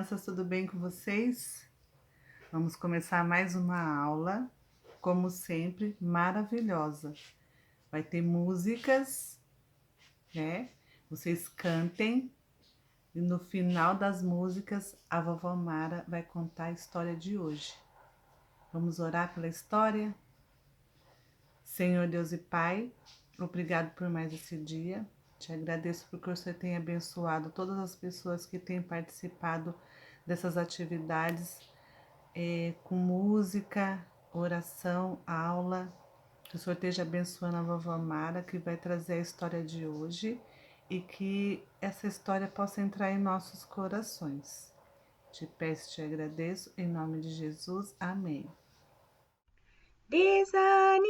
crianças, tudo bem com vocês? Vamos começar mais uma aula, como sempre, maravilhosa. Vai ter músicas, né? Vocês cantem e no final das músicas a vovó Mara vai contar a história de hoje. Vamos orar pela história? Senhor Deus e Pai, obrigado por mais esse dia. Te agradeço porque o Senhor tem abençoado todas as pessoas que têm participado dessas atividades com música, oração, aula. Que o Senhor esteja abençoando a vovó Mara, que vai trazer a história de hoje e que essa história possa entrar em nossos corações. Te peço e te agradeço, em nome de Jesus. Amém. Desanimados,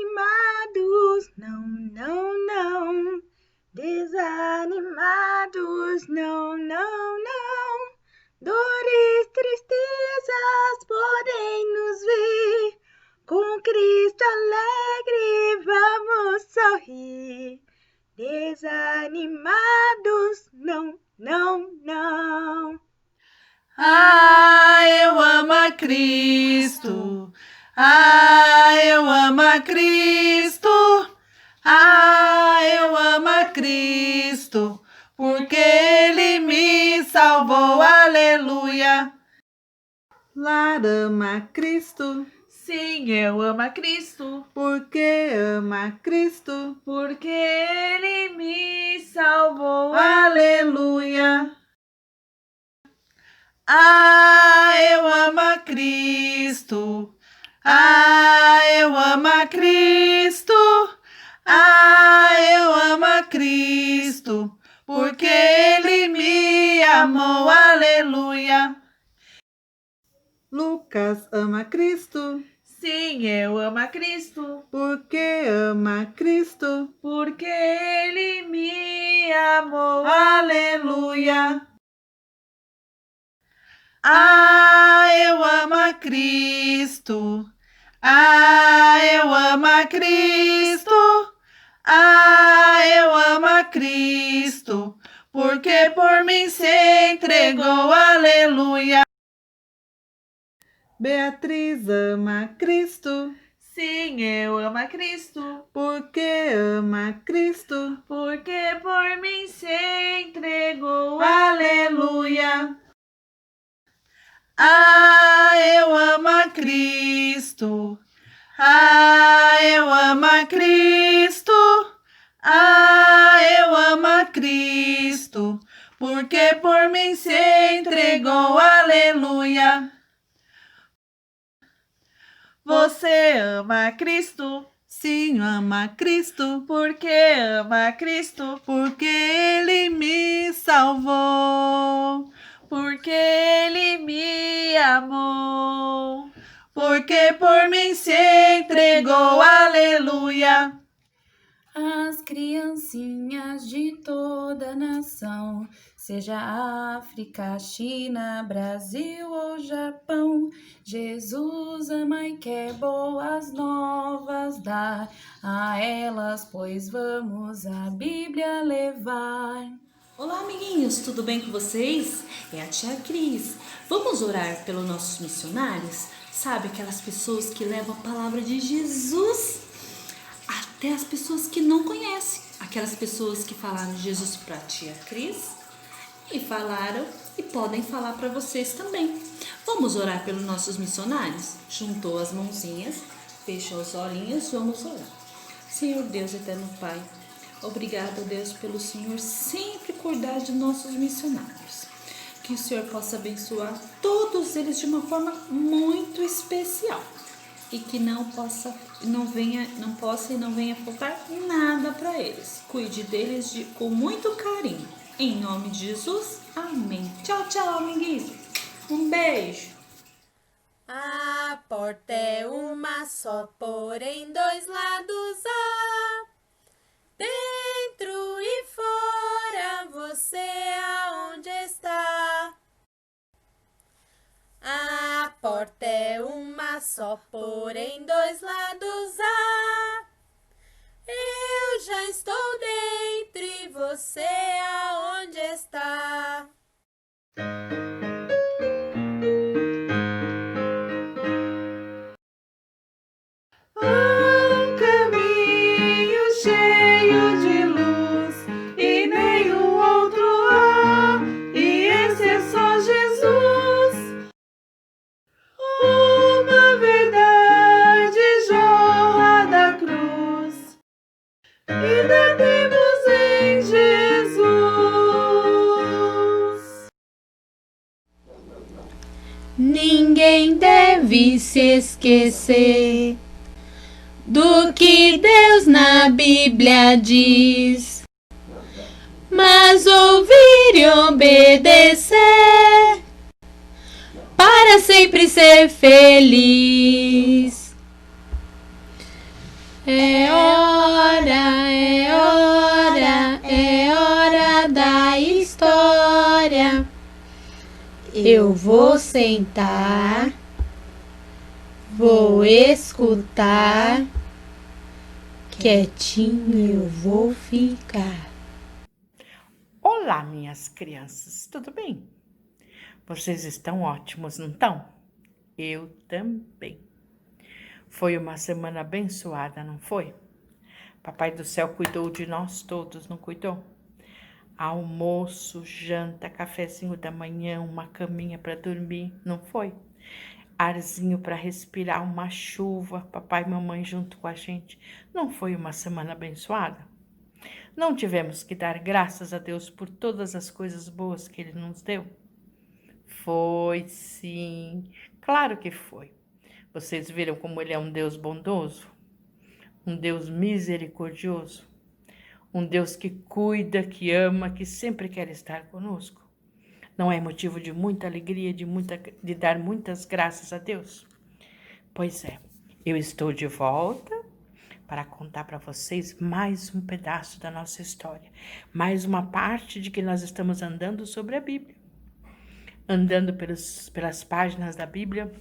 não, não, não. Desanimados, não, não, não. Dores, tristezas podem nos vir. Com Cristo alegre vamos sorrir. Desanimados, não, não, não. Eu amo a Cristo. Eu amo a Cristo. Eu amo a Cristo, porque Ele me salvou, aleluia. Lara ama a Cristo. Sim, eu amo a Cristo, Porque ama a Cristo, porque Ele me salvou. aleluia. Eu amo a Cristo. Eu amo a Cristo. Eu amo a Cristo, porque Ele me amou, aleluia. Lucas ama a Cristo. Sim, eu amo a Cristo, Porque ama a Cristo, porque Ele me amou. aleluia. Eu amo a Cristo. Eu amo a Cristo. Eu amo a Cristo, porque por mim se entregou, aleluia. Beatriz ama a Cristo. Sim, eu amo a Cristo, Porque ama a Cristo, porque por mim se entregou. aleluia. Eu amo a Cristo. Eu amo a Cristo. Eu amo a Cristo, porque por mim se entregou, aleluia. Você ama a Cristo, Sim, ama a Cristo, porque ama a Cristo, porque Ele me salvou. porque Ele me amou. Porque por mim se entregou, aleluia. As criancinhas de toda nação, seja África, China, Brasil ou Japão, Jesus ama e quer boas novas dar a elas, pois vamos a Bíblia levar. Olá, amiguinhos, tudo bem com vocês? É a tia Cris. Vamos orar pelos nossos missionários? Sabe, aquelas pessoas que levam a palavra de Jesus até as pessoas que não conhecem. Aquelas pessoas que falaram Jesus para a tia Cris e falaram e podem falar para vocês também. Vamos orar pelos nossos missionários? Juntou as mãozinhas, fechou os olhinhos, vamos orar. Senhor Deus, eterno Pai, obrigado, Deus, pelo Senhor sempre cuidar de nossos missionários. Que o Senhor possa abençoar todos eles de uma forma muito especial. E que não possa e não venha faltar nada para eles. Cuide deles com muito carinho. Em nome de Jesus, amém. Tchau, tchau, amiguinhos. Um beijo. A porta é uma só, porém dois lados há. Dentro e fora, você aonde está? A porta é uma só, porém dois lados há. Eu já estou dentro e você aonde está? Vida temos em Jesus. Ninguém deve se esquecer do que Deus na Bíblia diz, mas ouvir e obedecer para sempre ser feliz. É hora, é hora, é hora da história. Eu vou sentar, vou escutar, quietinho eu vou ficar. Olá, minhas crianças, tudo bem? Vocês estão ótimos, não estão? Eu também. Foi uma semana abençoada, não foi? Papai do céu cuidou de nós todos, não cuidou? Almoço, janta, cafezinho da manhã, uma caminha para dormir, não foi? Arzinho para respirar, uma chuva, papai e mamãe junto com a gente. Não foi uma semana abençoada? Não tivemos que dar graças a Deus por todas as coisas boas que Ele nos deu? Foi, sim, claro que foi. Vocês viram como Ele é um Deus bondoso? Um Deus misericordioso? Um Deus que cuida, que ama, que sempre quer estar conosco? Não é motivo de muita alegria, de dar muitas graças a Deus? Pois é, eu estou de volta para contar para vocês mais um pedaço da nossa história, mais uma parte de que nós estamos andando sobre a Bíblia, andando pelas páginas da Bíblia,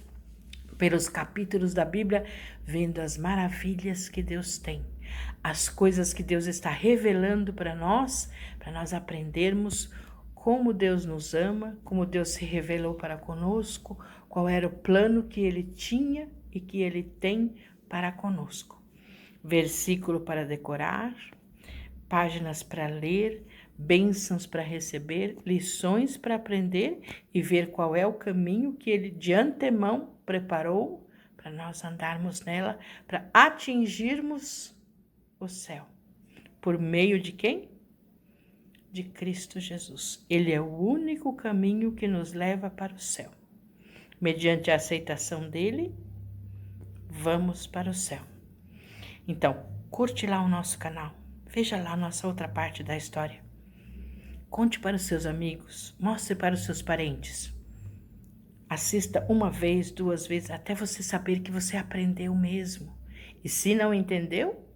pelos capítulos da Bíblia, vendo as maravilhas que Deus tem, as coisas que Deus está revelando para nós aprendermos como Deus nos ama, como Deus se revelou para conosco, qual era o plano que Ele tinha e que Ele tem para conosco. Versículo para decorar, páginas para ler, bênçãos para receber, lições para aprender e ver qual é o caminho que Ele de antemão preparou para nós andarmos nela, para atingirmos o céu. Por meio de quem? De Cristo Jesus. Ele é o único caminho que nos leva para o céu. Mediante a aceitação dele, vamos para o céu. Então, curte lá o nosso canal. Veja lá a nossa outra parte da história. Conte para os seus amigos. Mostre para os seus parentes. Assista uma vez, 2 vezes, até você saber que você aprendeu mesmo. E se não entendeu,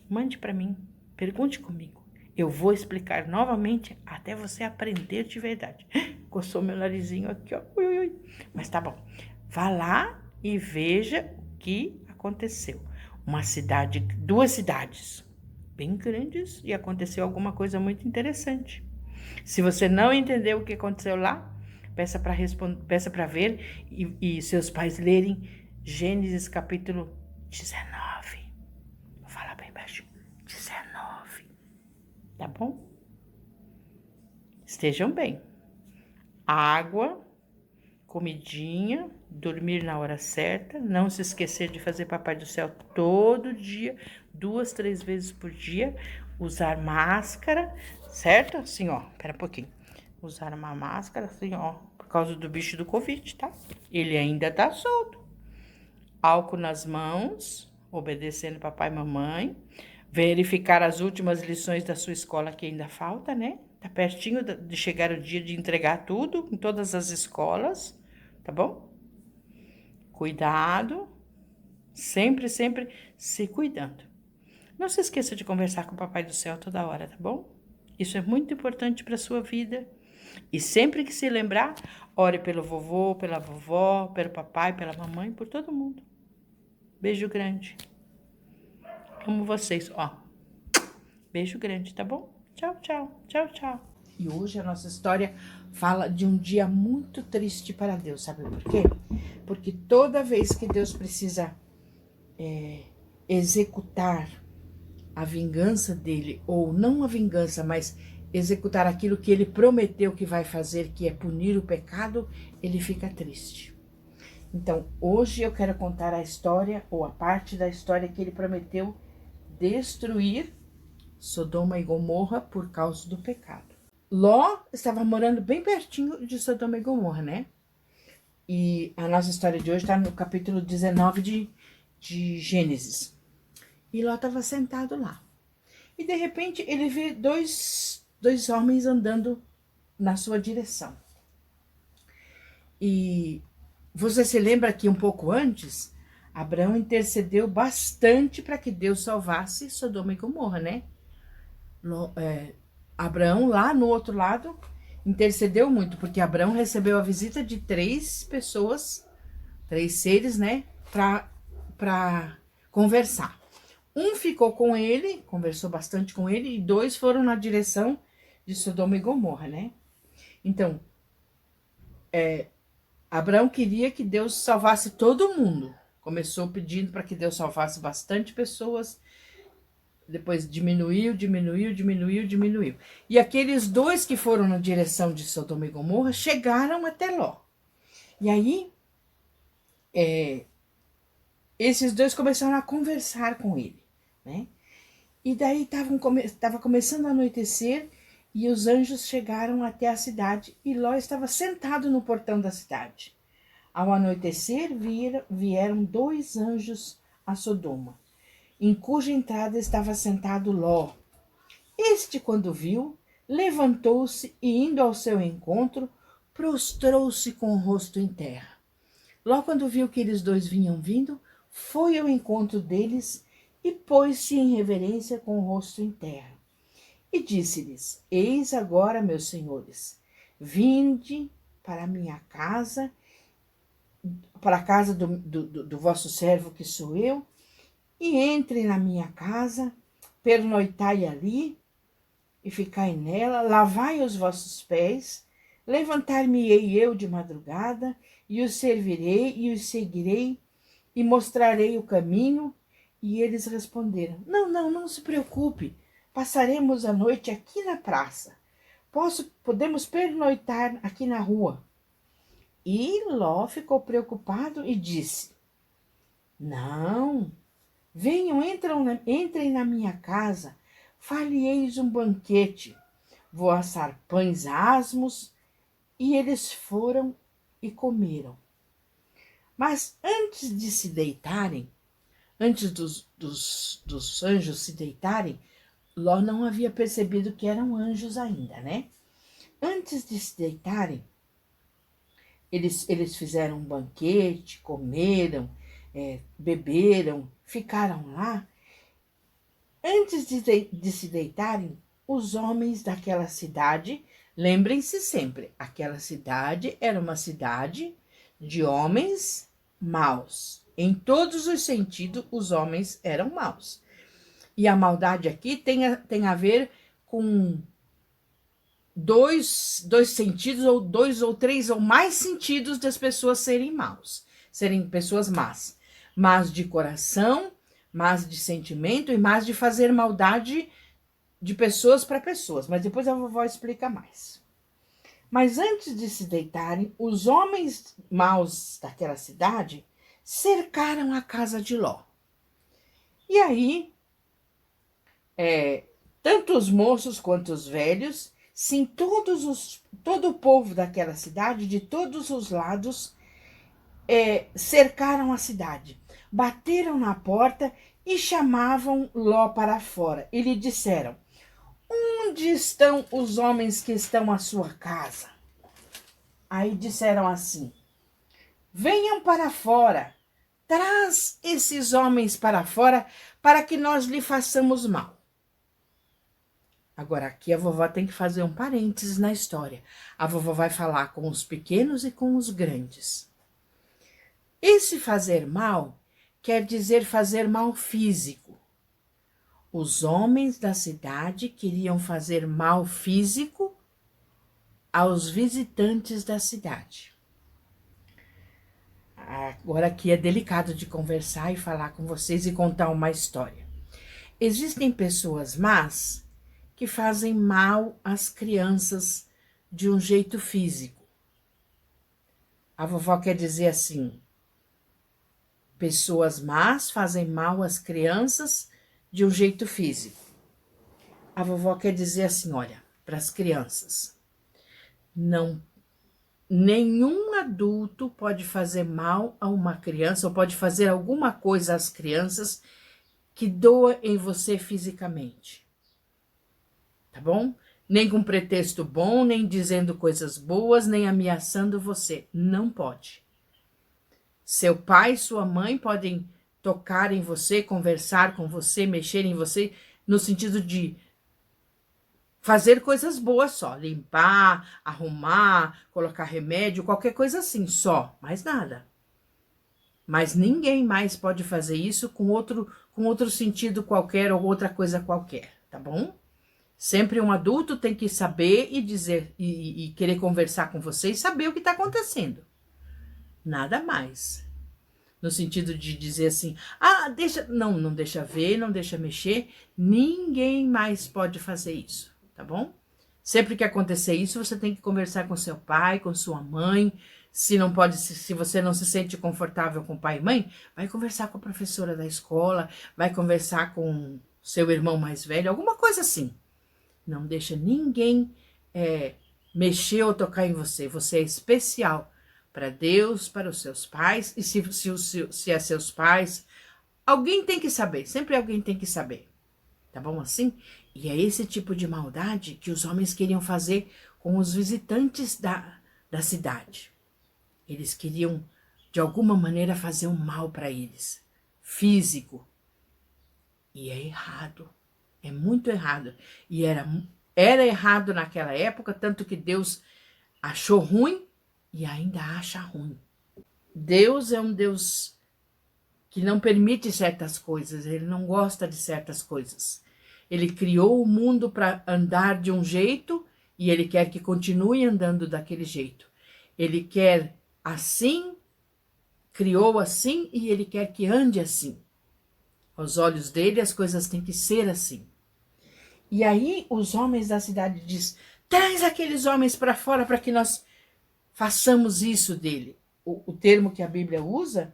mande para mim. Pergunte comigo. Eu vou explicar novamente até você aprender de verdade. Coçou meu narizinho aqui, ó. Ui, ui, ui. Mas tá bom. Vá lá e veja o que aconteceu. 2 cidades bem grandes e aconteceu alguma coisa muito interessante. Se você não entendeu o que aconteceu lá, peça para ver e seus pais lerem Gênesis capítulo 19. Vou falar bem baixo. 19. Tá bom? Estejam bem. Água, comidinha, dormir na hora certa, não se esquecer de fazer Papai do Céu todo dia, 2, 3 vezes por dia, usar máscara, certo? Assim, ó, pera um pouquinho. Usar uma máscara, assim, ó, por causa do bicho do Covid, tá? Ele ainda tá solto. Álcool nas mãos, obedecendo papai e mamãe, verificar as últimas lições da sua escola que ainda falta, né? Tá pertinho de chegar o dia de entregar tudo em todas as escolas, tá bom? Cuidado, sempre se cuidando. Não se esqueça de conversar com o Papai do Céu toda hora, tá bom? Isso é muito importante para a sua vida. E sempre que se lembrar, ore pelo vovô, pela vovó, pelo papai, pela mamãe, por todo mundo. Beijo grande. Amo vocês, ó. Beijo grande, tá bom? Tchau, tchau, tchau, tchau. E hoje a nossa história fala de um dia muito triste para Deus, sabe por quê? Porque toda vez que Deus precisa executar a vingança dele, ou não a vingança, mas executar aquilo que ele prometeu que vai fazer, que é punir o pecado, ele fica triste. Então, hoje eu quero contar a história, ou a parte da história que ele prometeu destruir Sodoma e Gomorra por causa do pecado. Ló estava morando bem pertinho de Sodoma e Gomorra, né? E a nossa história de hoje está no capítulo 19 de Gênesis. E Ló estava sentado lá. E de repente ele vê dois homens andando na sua direção. E você se lembra que um pouco antes, Abraão intercedeu bastante para que Deus salvasse Sodoma e Gomorra, né? Abraão lá no outro lado intercedeu muito, porque Abraão recebeu a visita de 3 pessoas, 3 seres, né? Para conversar. Um ficou com ele, conversou bastante com ele, e 2 foram na direção de Sodoma e Gomorra, né? Então, Abraão queria que Deus salvasse todo mundo. Começou pedindo para que Deus salvasse bastante pessoas, depois diminuiu. E aqueles 2 que foram na direção de Sodoma e Gomorra chegaram até Ló. E aí, esses 2 começaram a conversar com ele, né? E daí estava começando a anoitecer e os anjos chegaram até a cidade e Ló estava sentado no portão da cidade. Ao anoitecer, vieram 2 anjos a Sodoma, em cuja entrada estava sentado Ló. Este, quando viu, levantou-se e, indo ao seu encontro, prostrou-se com o rosto em terra. Ló, quando viu que eles 2 vinham vindo, foi ao encontro deles e pôs-se em reverência com o rosto em terra. E disse-lhes: Eis agora, meus senhores, vinde para a minha casa, para a casa do vosso servo que sou eu, e entrem na minha casa, pernoitai ali e ficai nela, lavai os vossos pés, levantar-me-ei eu de madrugada, e os servirei e os seguirei, e mostrarei o caminho. E eles responderam: Não se preocupe, passaremos a noite aqui na praça, podemos pernoitar aqui na rua. E Ló ficou preocupado e disse: Não, venham, entrem na minha casa, far-lhe-eis um banquete, vou assar pães asmos. E eles foram e comeram. Mas antes de se deitarem, antes dos anjos se deitarem, Ló não havia percebido que eram anjos ainda, né? Antes de se deitarem, eles fizeram um banquete, comeram, beberam, ficaram lá. Antes de se deitarem, os homens daquela cidade, lembrem-se sempre, aquela cidade era uma cidade de homens maus. Em todos os sentidos, os homens eram maus. E a maldade aqui tem a ver com dois sentidos, ou 2 ou 3 ou mais sentidos das pessoas serem maus, serem pessoas más. Más de coração, más de sentimento e más de fazer maldade de pessoas para pessoas. Mas depois a vovó explica mais. Mas antes de se deitarem, os homens maus daquela cidade cercaram a casa de Ló. E aí, tanto os moços quanto os velhos, sim, todo o povo daquela cidade, de todos os lados, cercaram a cidade, bateram na porta e chamavam Ló para fora. E lhe disseram: Onde estão os homens que estão à sua casa? Aí disseram assim: Venham para fora, traz esses homens para fora, para que nós lhe façamos mal. Agora, aqui a vovó tem que fazer um parênteses na história. A vovó vai falar com os pequenos e com os grandes. Esse fazer mal quer dizer fazer mal físico. Os homens da cidade queriam fazer mal físico aos visitantes da cidade. Agora aqui é delicado de conversar e falar com vocês e contar uma história. Existem pessoas más que fazem mal às crianças de um jeito físico. A vovó quer dizer assim: pessoas más fazem mal às crianças de um jeito físico. a vovó quer dizer assim, olha, para as crianças, não, nenhum adulto pode fazer mal a uma criança ou pode fazer alguma coisa às crianças que doa em você fisicamente, tá bom? Nem com pretexto bom, nem dizendo coisas boas, nem ameaçando você, não pode. Seu pai e sua mãe podem tocar em você, conversar com você, mexer em você, no sentido de fazer coisas boas só, limpar, arrumar, colocar remédio, qualquer coisa assim, só, mais nada. Mas ninguém mais pode fazer isso com outro sentido qualquer ou outra coisa qualquer, tá bom? Sempre um adulto tem que saber e dizer e querer conversar com você e saber o que está acontecendo. Nada mais. No sentido de dizer assim, não deixa ver, não deixa mexer, ninguém mais pode fazer isso, tá bom? Sempre que acontecer isso, você tem que conversar com seu pai, com sua mãe. Se não pode, se você não se sente confortável com pai e mãe, vai conversar com a professora da escola, vai conversar com seu irmão mais velho, alguma coisa assim. Não deixa ninguém mexer ou tocar em você. Você é especial para Deus, para os seus pais. E se é seus pais, alguém tem que saber. Sempre alguém tem que saber. Tá bom assim? E é esse tipo de maldade que os homens queriam fazer com os visitantes da cidade. Eles queriam, de alguma maneira, fazer um mal para eles. Físico. E é errado. É muito errado. E era errado naquela época, tanto que Deus achou ruim e ainda acha ruim. Deus é um Deus que não permite certas coisas, ele não gosta de certas coisas. Ele criou o mundo para andar de um jeito e ele quer que continue andando daquele jeito. Ele quer assim, criou assim e ele quer que ande assim. Aos olhos dele, as coisas têm que ser assim. E aí os homens da cidade dizem, traz aqueles homens para fora para que nós façamos isso dele. O termo que a Bíblia usa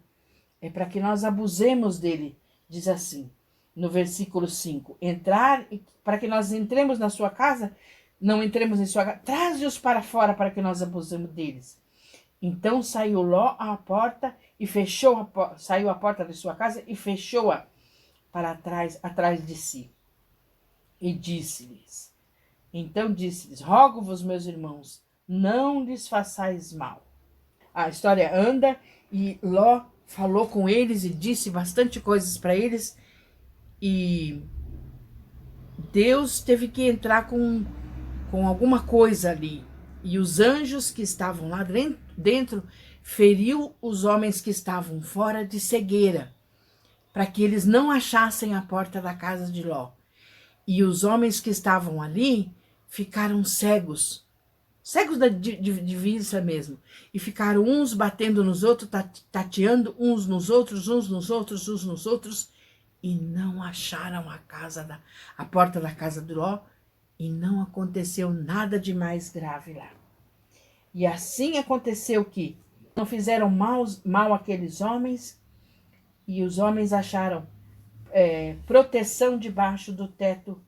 é para que nós abusemos dele. Diz assim, no versículo 5, para que nós entremos na sua casa, não entremos em sua casa, traze-os para fora para que nós abusemos deles. Então saiu Ló à porta e fechou saiu à porta de sua casa e fechou-a para atrás de si. E disse-lhes, rogo-vos, meus irmãos, não lhes façais mal. A história anda e Ló falou com eles e disse bastante coisas para eles. E Deus teve que entrar com alguma coisa ali. E os anjos que estavam lá dentro feriu os homens que estavam fora de cegueira, para que eles não achassem a porta da casa de Ló. E os homens que estavam ali ficaram cegos de vista mesmo. E ficaram uns batendo nos outros, tateando uns nos outros, e não acharam a porta da casa de Ló, e não aconteceu nada de mais grave lá. E assim aconteceu que não fizeram mal àqueles homens, e os homens acharam proteção debaixo do teto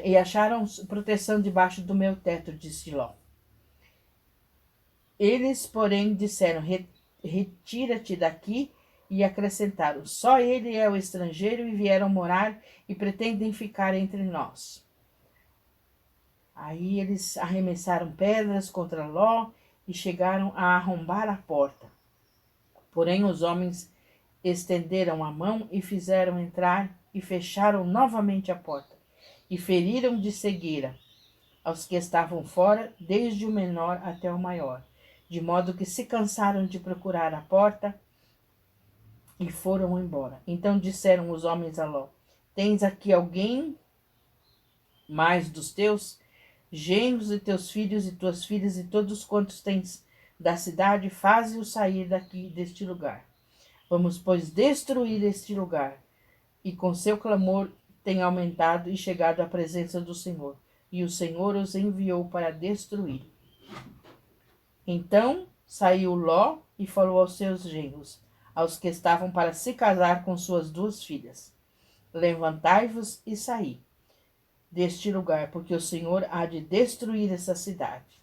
e acharam proteção debaixo do meu teto, disse Ló. Eles, porém, disseram, retira-te daqui, e acrescentaram, só ele é o estrangeiro e vieram morar e pretendem ficar entre nós. Aí eles arremessaram pedras contra Ló e chegaram a arrombar a porta. Porém os homens estenderam a mão e fizeram entrar e fecharam novamente a porta. E feriram de cegueira aos que estavam fora, desde o menor até o maior, de modo que se cansaram de procurar a porta e foram embora. Então disseram os homens a Ló, tens aqui alguém mais dos teus genros e teus filhos e tuas filhas e todos quantos tens da cidade, faze-os sair daqui deste lugar. Vamos, pois, destruir este lugar. E com seu clamor tem aumentado e chegado à presença do Senhor. E o Senhor os enviou para destruir. Então saiu Ló e falou aos seus genros, aos que estavam para se casar com suas 2 filhas. Levantai-vos e saí. deste lugar, porque o Senhor há de destruir essa cidade.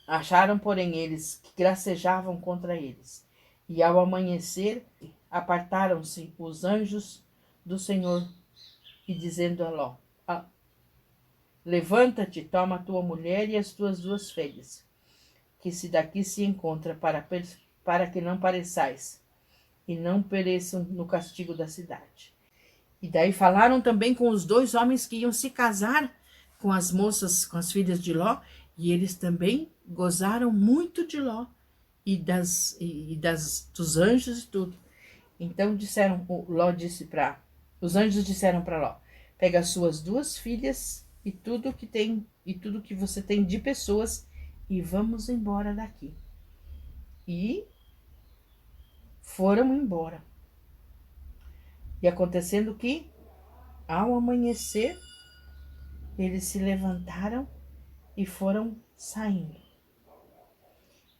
Acharam, porém, eles que gracejavam contra eles. E ao amanhecer, apartaram-se os anjos do Senhor e dizendo a Ló: levanta-te, toma a tua mulher e as tuas 2 filhas, que se daqui se encontra, para que não pareçais e não pereçam no castigo da cidade. E daí falaram também com os 2 homens que iam se casar com as moças, com as filhas de Ló, e eles também gozaram muito de Ló e dos anjos e tudo. Então os anjos disseram para Ló: pega as suas 2 filhas e tudo que você tem de pessoas e vamos embora daqui. E foram embora. E acontecendo que, ao amanhecer, eles se levantaram e foram saindo.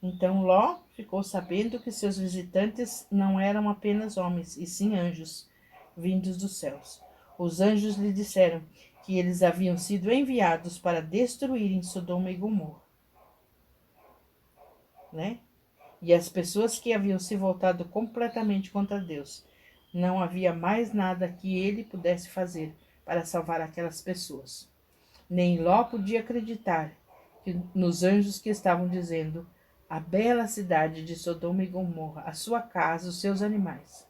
Então Ló ficou sabendo que seus visitantes não eram apenas homens, e sim anjos, vindos dos céus. Os anjos lhe disseram que eles haviam sido enviados para destruírem Sodoma e Gomorra, né? E as pessoas que haviam se voltado completamente contra Deus, não havia mais nada que ele pudesse fazer para salvar aquelas pessoas. Nem Ló podia acreditar nos anjos que estavam dizendo: a bela cidade de Sodoma e Gomorra, a sua casa, os seus animais.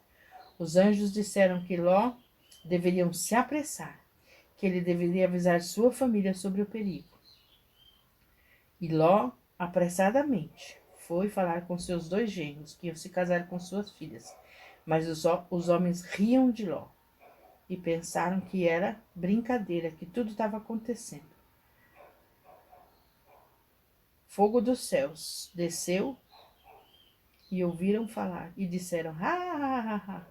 Os anjos disseram que Ló deveriam se apressar, que ele deveria avisar sua família sobre o perigo. E Ló, apressadamente, foi falar com seus 2 genros, que iam se casar com suas filhas. Mas os homens riam de Ló e pensaram que era brincadeira, que tudo estava acontecendo. Fogo dos céus desceu e ouviram falar e disseram: ha.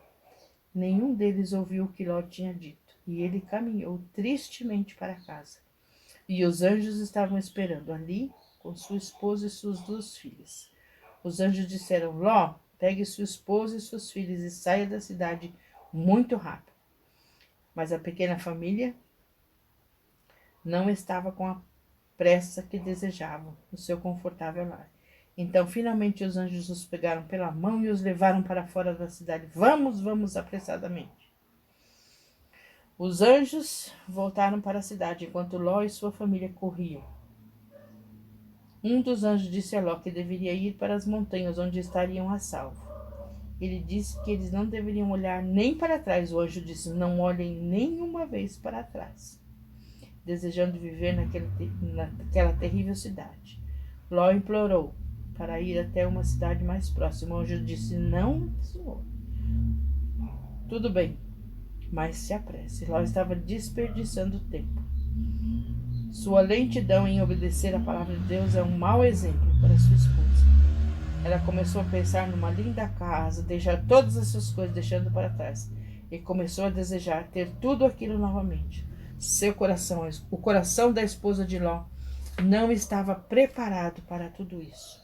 Nenhum deles ouviu o que Ló tinha dito, e ele caminhou tristemente para casa. E os anjos estavam esperando ali com sua esposa e suas 2 filhas. Os anjos disseram: Ló, pegue sua esposa e suas filhas e saia da cidade muito rápido. Mas a pequena família não estava com a pressa que desejavam no seu confortável lar. Então, finalmente, os anjos os pegaram pela mão e os levaram para fora da cidade. Vamos, apressadamente. Os anjos voltaram para a cidade, enquanto Ló e sua família corriam. Um dos anjos disse a Ló que deveria ir para as montanhas, onde estariam a salvo. Ele disse que eles não deveriam olhar nem para trás. O anjo disse: não olhem nenhuma vez para trás, desejando viver naquela terrível cidade. Ló implorou para ir até uma cidade mais próxima. O anjo disse: não, senhor. Tudo bem, mas se apresse. Ló estava desperdiçando tempo. Sua lentidão em obedecer a palavra de Deus é um mau exemplo para sua esposa. Ela começou a pensar numa linda casa, deixar todas essas coisas deixando para trás, e começou a desejar ter tudo aquilo novamente. O coração da esposa de Ló não estava preparado para tudo isso.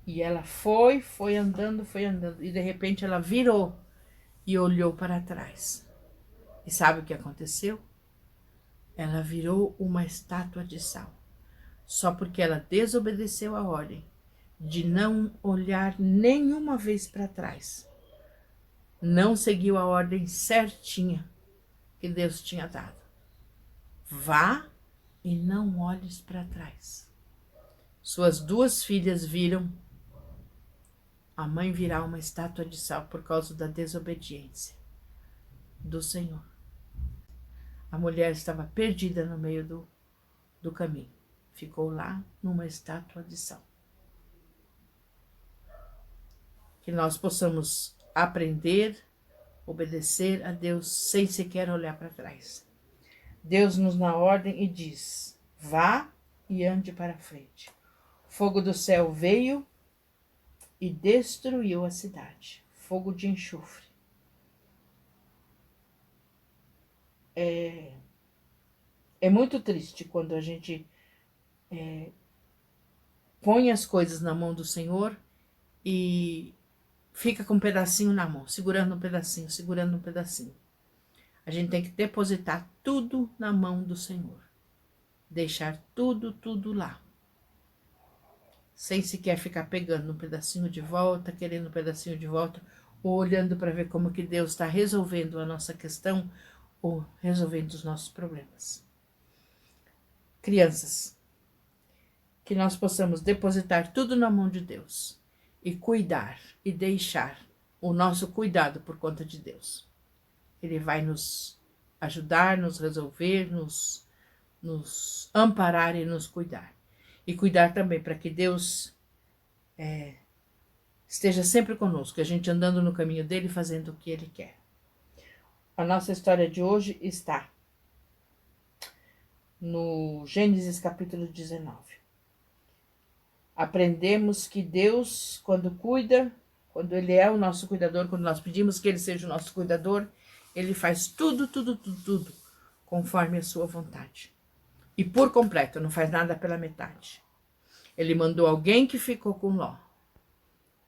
E ela foi andando, e de repente ela virou e olhou para trás. E sabe o que aconteceu? Ela virou uma estátua de sal, só porque ela desobedeceu a ordem de não olhar nenhuma vez para trás. Não seguiu a ordem certinha que Deus tinha dado. Vá e não olhes para trás. Suas 2 filhas viram a mãe virar uma estátua de sal por causa da desobediência do Senhor. A mulher estava perdida no meio do caminho. Ficou lá numa estátua de sal. Que nós possamos aprender, obedecer a Deus sem sequer olhar para trás. Deus nos dá ordem e diz: vá e ande para frente. O fogo do céu veio e destruiu a cidade. Fogo de enxofre. É muito triste quando a gente põe as coisas na mão do Senhor e fica com um pedacinho na mão, segurando um pedacinho. A gente tem que depositar tudo na mão do Senhor. Deixar tudo lá. Sem sequer ficar pegando um pedacinho de volta, querendo um pedacinho de volta, ou olhando para ver como que Deus está resolvendo a nossa questão ou resolvendo os nossos problemas. Crianças, que nós possamos depositar tudo na mão de Deus e cuidar e deixar o nosso cuidado por conta de Deus. Ele vai nos ajudar, nos resolver, nos amparar e nos cuidar. E cuidar também para que Deus esteja sempre conosco, a gente andando no caminho dele, fazendo o que ele quer. A nossa história de hoje está no Gênesis capítulo 19. Aprendemos que Deus, quando cuida, quando ele é o nosso cuidador, quando nós pedimos que ele seja o nosso cuidador, ele faz tudo conforme a sua vontade. E por completo, não faz nada pela metade. Ele mandou alguém que ficou com Ló.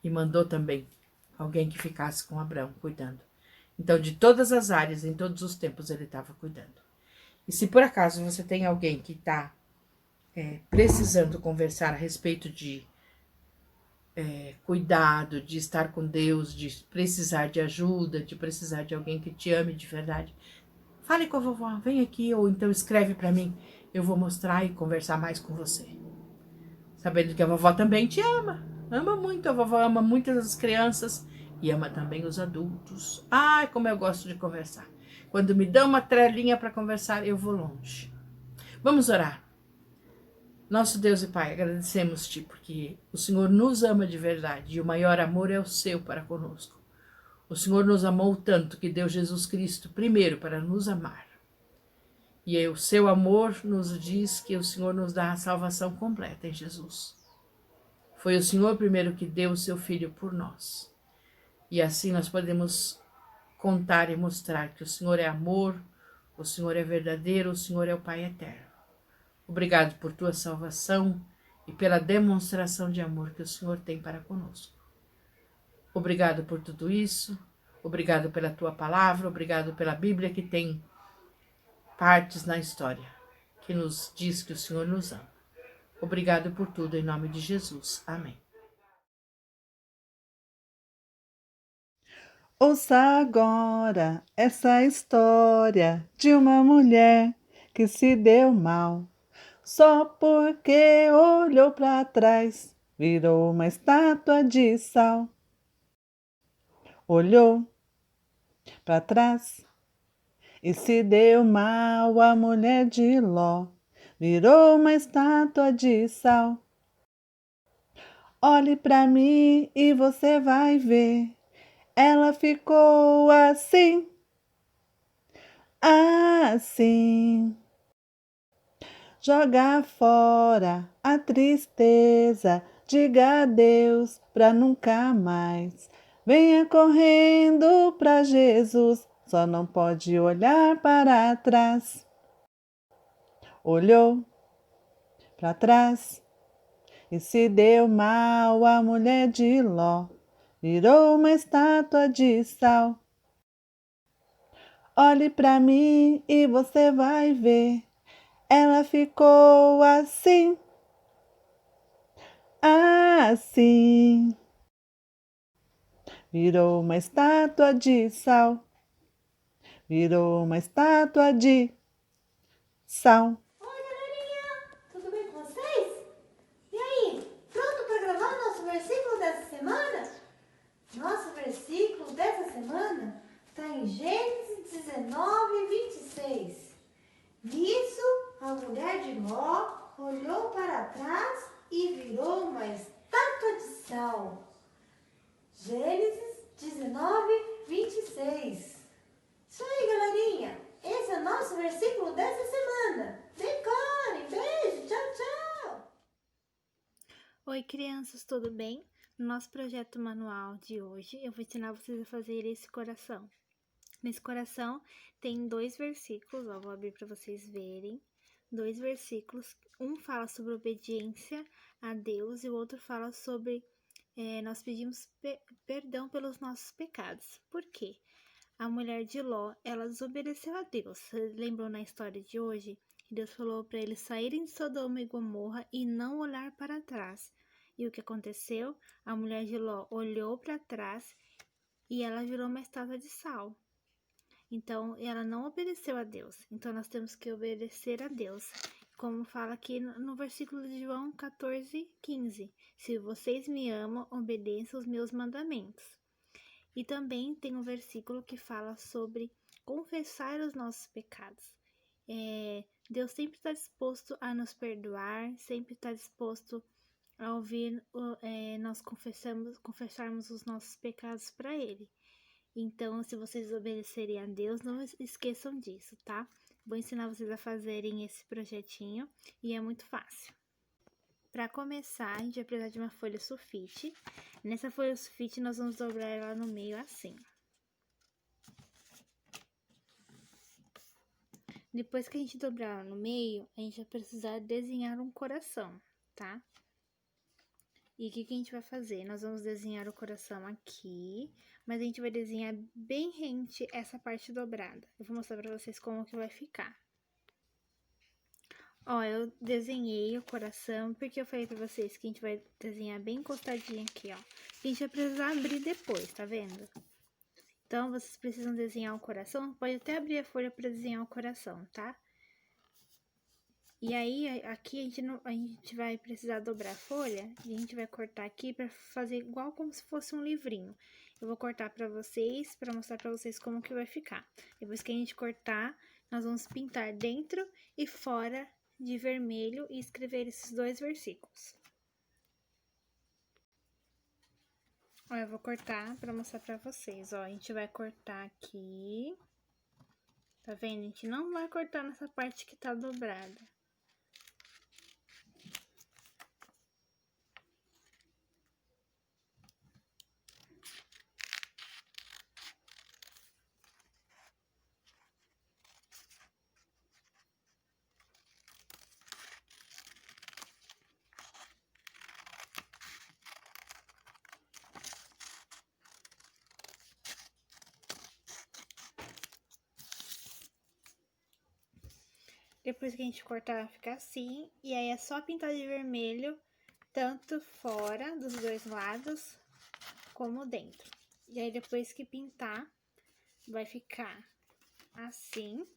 E mandou também alguém que ficasse com Abraão, cuidando. Então, de todas as áreas, em todos os tempos, ele estava cuidando. E se por acaso você tem alguém que está precisando conversar a respeito de cuidado, de estar com Deus, de precisar de ajuda, de precisar de alguém que te ame de verdade, fale com a vovó, vem aqui, ou então escreve para mim, eu vou mostrar e conversar mais com você. Sabendo que a vovó também te ama muito, a vovó ama muitas das crianças e ama também os adultos. Ai, como eu gosto de conversar. Quando me dão uma trelinha para conversar, eu vou longe. Vamos orar. Nosso Deus e Pai, agradecemos-te porque o Senhor nos ama de verdade e o maior amor é o seu para conosco. O Senhor nos amou tanto que deu Jesus Cristo primeiro para nos amar. E o seu amor nos diz que o Senhor nos dá a salvação completa em Jesus. Foi o Senhor primeiro que deu o seu Filho por nós. E assim nós podemos contar e mostrar que o Senhor é amor, o Senhor é verdadeiro, o Senhor é o Pai eterno. Obrigado por tua salvação e pela demonstração de amor que o Senhor tem para conosco. Obrigado por tudo isso, obrigado pela tua palavra, obrigado pela Bíblia que tem partes na história que nos diz que o Senhor nos ama. Obrigado por tudo, em nome de Jesus. Amém. Ouça agora essa história de uma mulher que se deu mal. Só porque olhou para trás, virou uma estátua de sal. Olhou para trás e se deu mal, a mulher de Ló virou uma estátua de sal. Olhe para mim e você vai ver, ela ficou assim, assim. Joga fora a tristeza, diga adeus pra nunca mais. Venha correndo pra Jesus, só não pode olhar para trás. Olhou para trás e se deu mal, a mulher de Ló virou uma estátua de sal. Olhe para mim e você vai ver, ela ficou assim, assim. Virou uma estátua de sal. Virou uma estátua de sal. Oi, galerinha! Tudo bem com vocês? E aí, pronto para gravar o nosso versículo dessa semana? Nosso versículo dessa semana está em Gênesis 19, 26. Nisso, a mulher de Ló olhou para trás e virou uma estátua de sal. Gênesis 19, 26. Isso aí, galerinha. Esse é o nosso versículo dessa semana. Decore, beijo, tchau, tchau. Oi, crianças, tudo bem? No nosso projeto manual de hoje, eu vou ensinar vocês a fazer esse coração. Nesse coração tem 2 versículos, ó, vou abrir para vocês verem. 2 versículos, um fala sobre obediência a Deus e o outro fala sobre nós pedimos perdão pelos nossos pecados. Por quê? a mulher de Ló, ela desobedeceu a Deus. Você lembrou na história de hoje? Que Deus falou para eles saírem de Sodoma e Gomorra e não olhar para trás. E o que aconteceu? A mulher de Ló olhou para trás e ela virou uma estátua de sal. Então, ela não obedeceu a Deus. Então, nós temos que obedecer a Deus. Como fala aqui no versículo de João 14:15. Se vocês me amam, obedeçam os meus mandamentos. E também tem um versículo que fala sobre confessar os nossos pecados. Deus sempre está disposto a nos perdoar, sempre está disposto a ouvir nós confessarmos os nossos pecados para Ele. Então, se vocês obedecerem a Deus, não esqueçam disso, tá? Vou ensinar vocês a fazerem esse projetinho e é muito fácil. Para começar, a gente vai precisar de uma folha sulfite. Nessa folha sulfite, nós vamos dobrar ela no meio assim. Depois que a gente dobrar ela no meio, a gente vai precisar desenhar um coração, tá? E o que a gente vai fazer? Nós vamos desenhar o coração aqui, mas a gente vai desenhar bem rente essa parte dobrada. Eu vou mostrar pra vocês como que vai ficar. Ó, eu desenhei o coração, porque eu falei pra vocês que a gente vai desenhar bem encostadinho aqui, ó. A gente vai precisar abrir depois, tá vendo? Então, vocês precisam desenhar o coração, pode até abrir a folha pra desenhar o coração, tá? E aí, aqui a gente vai precisar dobrar a folha e a gente vai cortar aqui pra fazer igual como se fosse um livrinho. Eu vou cortar pra vocês, pra mostrar pra vocês como que vai ficar. Depois que a gente cortar, nós vamos pintar dentro e fora de vermelho e escrever esses 2 versículos. Ó, eu vou cortar pra mostrar pra vocês, ó. A gente vai cortar aqui. Tá vendo? A gente não vai cortar nessa parte que tá dobrada. Depois que a gente cortar, vai ficar assim. E aí é só pintar de vermelho, tanto fora dos 2 lados, como dentro. E aí depois que pintar, vai ficar assim.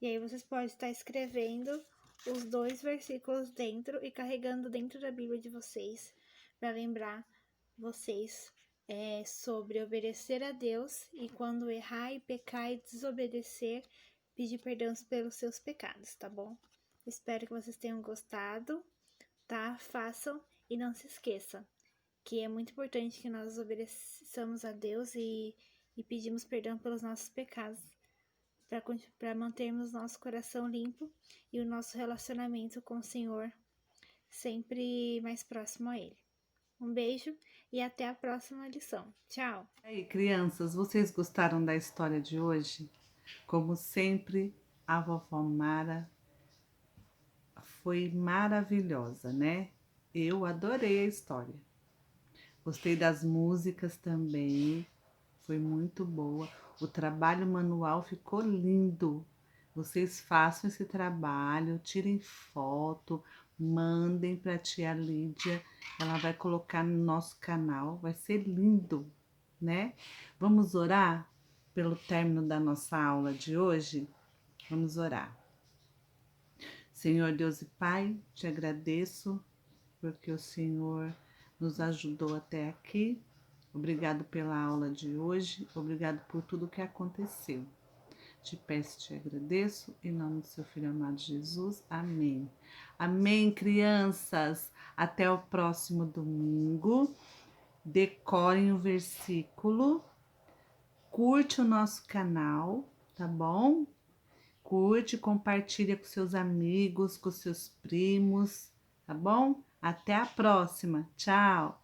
E aí vocês podem estar escrevendo os 2 versículos dentro e carregando dentro da Bíblia de vocês, para lembrar vocês sobre obedecer a Deus e quando errar e pecar e desobedecer, pedir perdão pelos seus pecados, tá bom? Espero que vocês tenham gostado, tá? Façam e não se esqueçam que é muito importante que nós obedeçamos a Deus e pedimos perdão pelos nossos pecados, para mantermos nosso coração limpo e o nosso relacionamento com o Senhor sempre mais próximo a Ele. Um beijo e até a próxima lição. Tchau! E aí, crianças, vocês gostaram da história de hoje? Como sempre, a vovó Mara foi maravilhosa, né? Eu adorei a história. Gostei das músicas também, foi muito boa. O trabalho manual ficou lindo. Vocês façam esse trabalho, tirem foto, mandem para a tia Lídia. Ela vai colocar no nosso canal, vai ser lindo, né? Vamos orar pelo término da nossa aula de hoje? Vamos orar. Senhor Deus e Pai, te agradeço porque o Senhor nos ajudou até aqui. Obrigado pela aula de hoje, obrigado por tudo que aconteceu. Te peço, te agradeço, em nome do seu Filho amado Jesus. Amém. Amém, crianças. Até o próximo domingo. Decorem o versículo. Curte o nosso canal, tá bom? Curte, compartilha com seus amigos, com seus primos, tá bom? Até a próxima. Tchau!